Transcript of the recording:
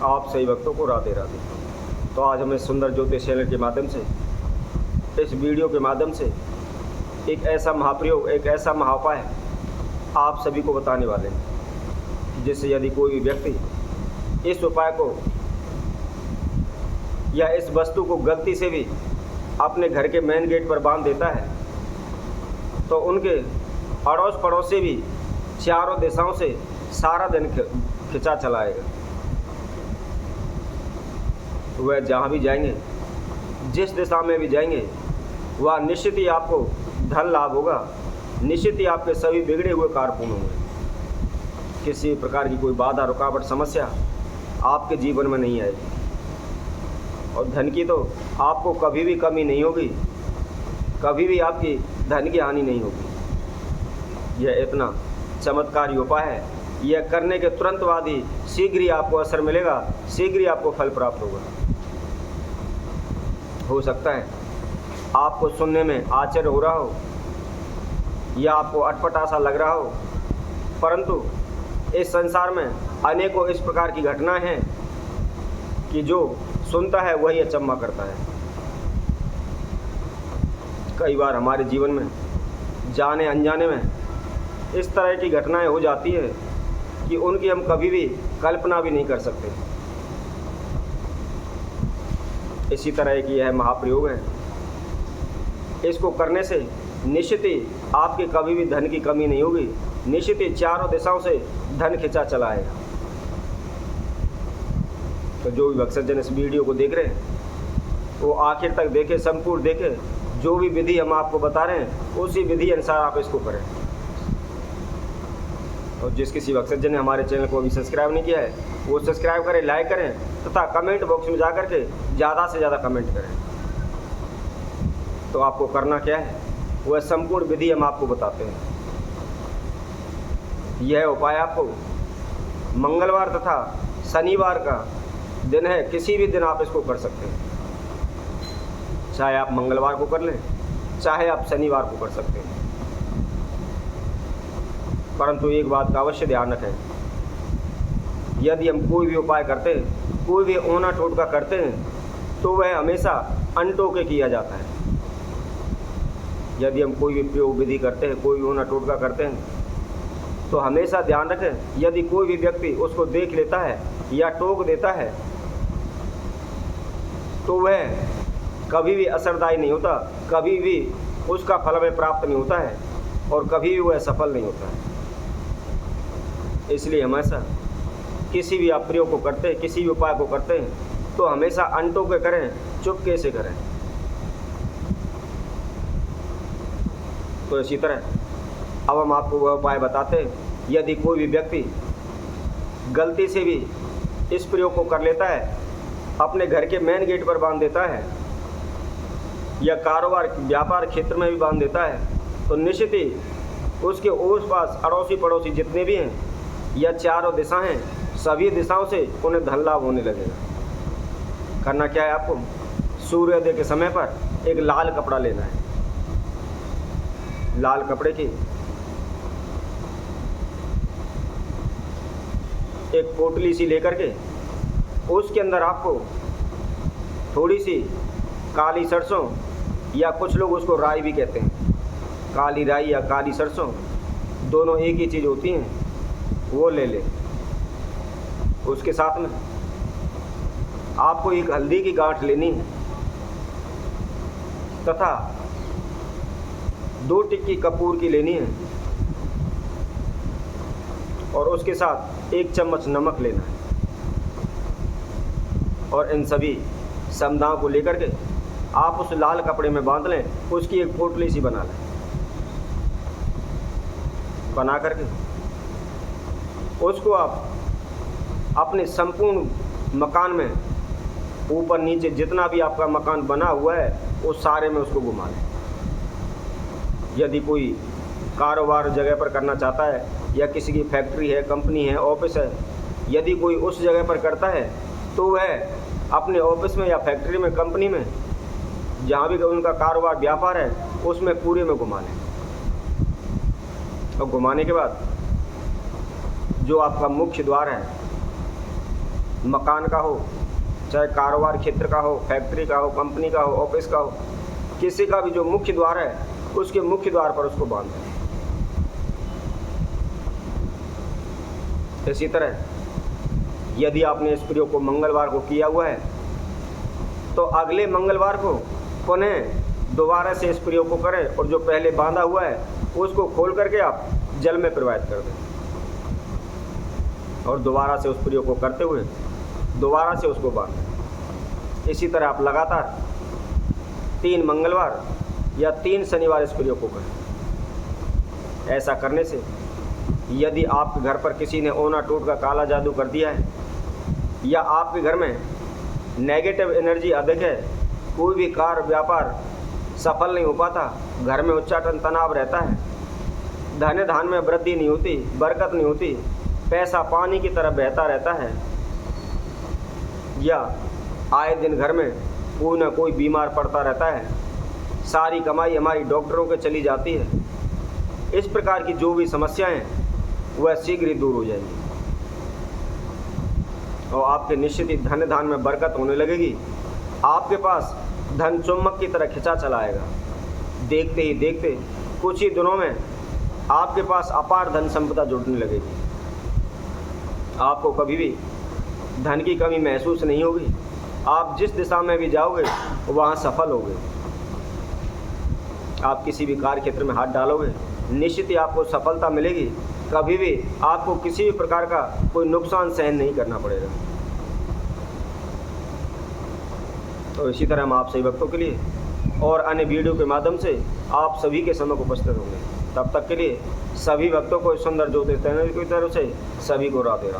आप सही भक्तों को राधे राधे। तो आज हमें सुंदर ज्योतिष चैनल के माध्यम से, इस वीडियो के माध्यम से एक ऐसा महाप्रयोग, एक ऐसा महाउपाय आप सभी को बताने वाले हैं, जिससे यदि कोई भी व्यक्ति इस उपाय को या इस वस्तु को गलती से भी अपने घर के मेन गेट पर बांध देता है, तो उनके अड़ोस पड़ोस से भी चारों दिशाओं से सारा दिन खिंचा चलाएगा। वह जहाँ भी जाएंगे, जिस दिशा में भी जाएंगे, वह निश्चित ही आपको धन लाभ होगा, निश्चित ही आपके सभी बिगड़े हुए कार्य पूर्ण होंगे। किसी प्रकार की कोई बाधा, रुकावट, समस्या आपके जीवन में नहीं आएगी और धन की तो आपको कभी भी कमी नहीं होगी, कभी भी आपकी धन की हानि नहीं होगी। यह इतना चमत्कारी उपाय है, यह करने के तुरंत बाद ही शीघ्र ही आपको असर मिलेगा, शीघ्र ही आपको फल प्राप्त होगा। हो सकता है आपको सुनने में आश्चर्य हो रहा हो या आपको अटपटा सा लग रहा हो, परंतु इस संसार में अनेकों इस प्रकार की घटनाएं हैं कि जो सुनता है वही अचंभा करता है। कई बार हमारे जीवन में जाने अनजाने में इस तरह की घटनाएं हो जाती है कि उनकी हम कभी भी कल्पना भी नहीं कर सकते। इसी तरह की यह महाप्रयोग है, इसको करने से निश्चित ही आपके कभी भी धन की कमी नहीं होगी, निश्चित ही चारों दिशाओं से धन खिंचा चला आएगा। तो जो भी भक्तजन इस वीडियो को देख रहे हैं वो आखिर तक देखें, संपूर्ण देखें। जो भी विधि हम आपको बता रहे हैं उसी विधि अनुसार आप इसको करें। और जिस किसी भक्तजन ने हमारे चैनल को अभी सब्सक्राइब नहीं किया है वो सब्सक्राइब करें, लाइक करें तथा कमेंट बॉक्स में जाकर के ज़्यादा से ज़्यादा कमेंट करें। तो आपको करना क्या है, वह संपूर्ण विधि हम आपको बताते हैं। यह उपाय आपको मंगलवार तथा शनिवार का दिन है, किसी भी दिन आप इसको कर सकते हैं। चाहे आप मंगलवार को कर लें, चाहे आप शनिवार को कर सकते हैं। परंतु एक बात का अवश्य ध्यान रखें, यदि हम कोई भी उपाय करते हैं, कोई भी ओना टोटका करते हैं, तो वह हमेशा अनटोके किया जाता है। यदि हम कोई भी प्रयोग विधि करते हैं, कोई भी ओना टोटका करते हैं, तो हमेशा ध्यान रखें, यदि कोई भी व्यक्ति उसको देख लेता है या टोक देता है तो वह कभी भी असरदायी नहीं होता, कभी भी उसका फल हमें प्राप्त नहीं होता है और कभी भी वह सफल नहीं होता है। इसलिए हमेशा किसी भी आप प्रयोग को करते हैं, किसी भी उपाय को करते हैं, तो हमेशा अनटोके करें, चुपके से करें। तो इसी तरह अब हम आपको वह उपाय बताते हैं, यदि कोई भी व्यक्ति गलती से भी इस प्रयोग को कर लेता है, अपने घर के मेन गेट पर बांध देता है या कारोबार व्यापार क्षेत्र में भी बांध देता है, तो निश्चित ही उसके ओस पास अड़ोसी पड़ोसी जितने भी हैं या चारों दिशा हैं, सभी दिशाओं से उन्हें धन लाभ होने लगेगा। करना क्या है, आपको सूर्योदय के समय पर एक लाल कपड़ा लेना है। लाल कपड़े की एक पोटली सी लेकर के उसके अंदर आपको थोड़ी सी काली सरसों, या कुछ लोग उसको राई भी कहते हैं, काली राई या काली सरसों दोनों एक ही चीज़ होती हैं, वो ले लें। उसके साथ में आपको एक हल्दी की गांठ लेनी है तथा 2 टिक्की कपूर की लेनी है और उसके साथ 1 चम्मच नमक लेना है। और इन सभी समदाओं को लेकर के आप उस लाल कपड़े में बांध लें, उसकी एक पोटली सी बना लें। बना करके उसको आप अपने संपूर्ण मकान में ऊपर नीचे जितना भी आपका मकान बना हुआ है उस सारे में उसको घुमा लें। यदि कोई कारोबार जगह पर करना चाहता है या किसी की फैक्ट्री है, कंपनी है, ऑफिस है, यदि कोई उस जगह पर करता है तो वह अपने ऑफिस में या फैक्ट्री में, कंपनी में, जहाँ भी उनका कारोबार व्यापार है उसमें पूरे में घुमा लें। और घुमाने के बाद जो आपका मुख्य द्वार है मकान का हो, चाहे कारोबार क्षेत्र का हो, फैक्ट्री का हो, कंपनी का हो, ऑफिस का हो, किसी का भी जो मुख्य द्वार है उसके मुख्य द्वार पर उसको बांध दें। इसी तरह यदि आपने इस प्रयोग को मंगलवार को किया हुआ है तो अगले मंगलवार को पुनः दोबारा से इस प्रयोग को करें और जो पहले बांधा हुआ है उसको खोल करके आप जल में प्रवाहित कर दें और दोबारा से उस प्रयोग को करते हुए दोबारा से उसको बांधें। इसी तरह आप लगातार 3 मंगलवार या 3 शनिवार इस प्रयोग को करें। ऐसा करने से यदि आपके घर पर किसी ने ओना टूट का काला जादू कर दिया है या आपके घर में नेगेटिव एनर्जी अधिक है, कोई भी कार्य व्यापार सफल नहीं हो पाता, घर में उच्चाटन तनाव रहता है, धन धान में वृद्धि नहीं होती, बरकत नहीं होती, पैसा पानी की तरह बहता रहता है, या आए दिन घर में कोई ना कोई बीमार पड़ता रहता है, सारी कमाई हमारी डॉक्टरों के चली जाती है, इस प्रकार की जो भी समस्याएं वह शीघ्र ही दूर हो जाएंगी और आपके निश्चित ही धन धान में बरकत होने लगेगी। आपके पास धन चुम्बक की तरह खिंचा चला आएगा। देखते ही देखते कुछ ही दिनों में आपके पास अपार धन संपदा जुड़ने लगेगी। आपको कभी भी धन की कमी महसूस नहीं होगी। आप जिस दिशा में भी जाओगे वहाँ सफल होगे। आप किसी भी कार्य क्षेत्र में हाथ डालोगे निश्चित ही आपको सफलता मिलेगी। कभी भी आपको किसी भी प्रकार का कोई नुकसान सहन नहीं करना पड़ेगा। तो इसी तरह हम आप सभी भक्तों के लिए और अन्य वीडियो के माध्यम से आप सभी के समक्ष उपस्थित होंगे। तब तक के लिए सभी भक्तों को सुंदर ज्योतिष चैनल की तरफ से सभी को राधे राधे।